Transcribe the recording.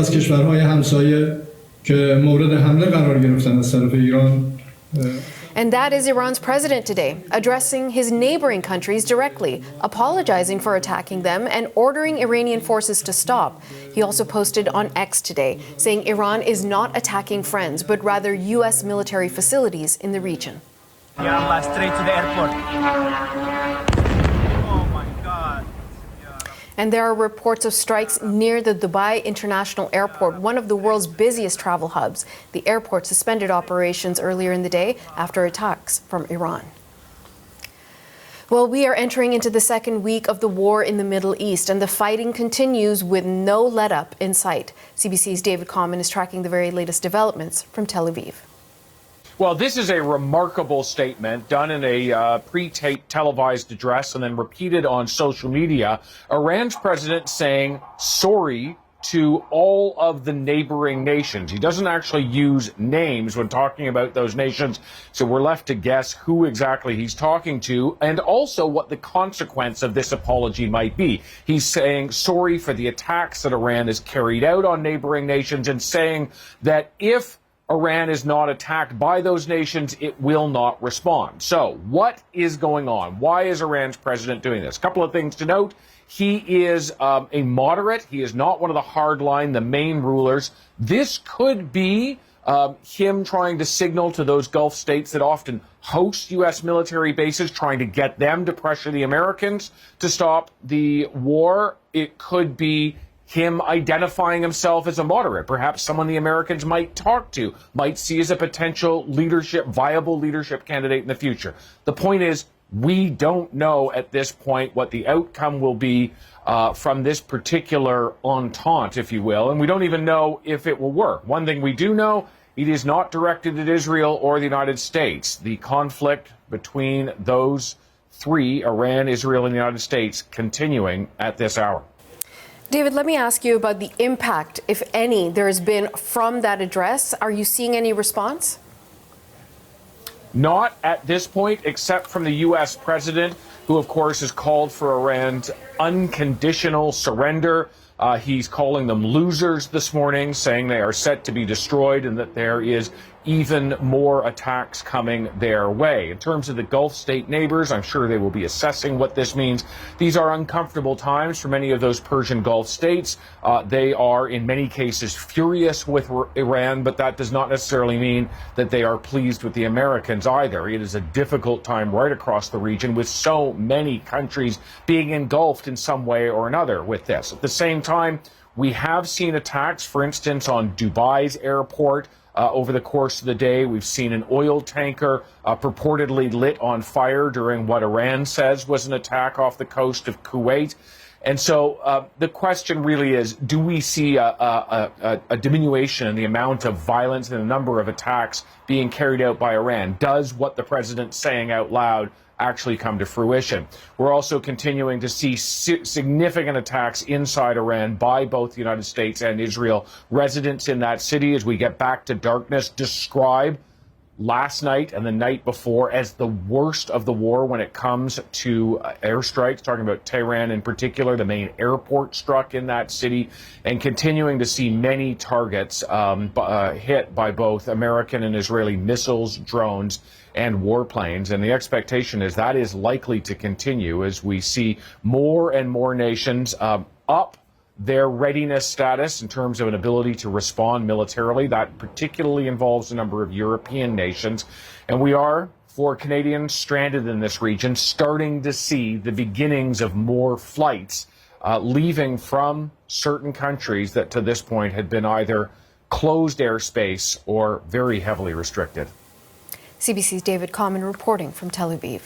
از کشورهای همسایه که مورد حمله قرار گرفتن از طرف ایران. And that is Iran's president today, addressing his neighboring countries directly, apologizing for attacking them and ordering Iranian forces to stop. He also posted on X today, saying Iran is not attacking friends, but rather U.S. military facilities in the region. Yalla, straight to the airport. Oh my God. And there are reports of strikes near the Dubai International Airport, one of the world's busiest travel hubs. The airport suspended operations earlier in the day after attacks from Iran. Well, we are entering into the second week of the war in the Middle East, and the fighting continues with no let-up in sight. CBC's David Common is tracking the very latest developments from Tel Aviv. Well, this is a remarkable statement done in a pre-taped televised address and then repeated on social media. Iran's president saying sorry to all of the neighboring nations. He doesn't actually use names when talking about those nations, so we're left to guess who exactly he's talking to and also what the consequence of this apology might be. He's saying sorry for the attacks that Iran has carried out on neighboring nations and saying that if Iran is not attacked by those nations, it will not respond. So what is going on? Why is Iran's president doing this? A couple of things to note. He is a moderate. He is not one of the hardline, the main rulers. This could be him trying to signal to those Gulf states that often host U.S. military bases, trying to get them to pressure the Americans to stop the war. It could be him identifying himself as a moderate, perhaps someone the Americans might talk to, might see as a potential leadership, viable leadership candidate in the future. The point is, we don't know at this point what the outcome will be from this particular entente, if you will, and we don't even know if it will work. One thing we do know, it is not directed at Israel or the United States. The conflict between those three, Iran, Israel, and the United States, continuing at this hour. David, let me ask you about the impact, if any, there has been from that address. Are you seeing any response? Not at this point, except from the U.S. president, who, of course, has called for Iran's unconditional surrender. He's calling them losers this morning, saying they are set to be destroyed and that there is even more attacks coming their way. In terms of the Gulf state neighbors, I'm sure they will be assessing what this means. These are uncomfortable times for many of those Persian Gulf states. They are, in many cases, furious with Iran, but that does not necessarily mean that they are pleased with the Americans either. It is a difficult time right across the region with so many countries being engulfed in some way or another with this. At the same time, we have seen attacks, for instance, on Dubai's airport. Over the course of the day, we've seen an oil tanker purportedly lit on fire during what Iran says was an attack off the coast of Kuwait. And so the question really is, do we see a diminution in the amount of violence and the number of attacks being carried out by Iran? Does what the president's saying out loud actually come to fruition? We're also continuing to see significant attacks inside Iran by both the United States and Israel. Residents in that city, as we get back to darkness, describe last night and the night before as the worst of the war when it comes to airstrikes, talking about Tehran in particular, the main airport struck in that city, and continuing to see many targets hit by both American and Israeli missiles, drones, and warplanes. And the expectation is that is likely to continue as we see more and more nations up their readiness status in terms of an ability to respond militarily. That particularly involves a number of European nations. And we are, for Canadians stranded in this region, starting to see the beginnings of more flights leaving from certain countries that to this point had been either closed airspace or very heavily restricted. CBC's David Common reporting from Tel Aviv.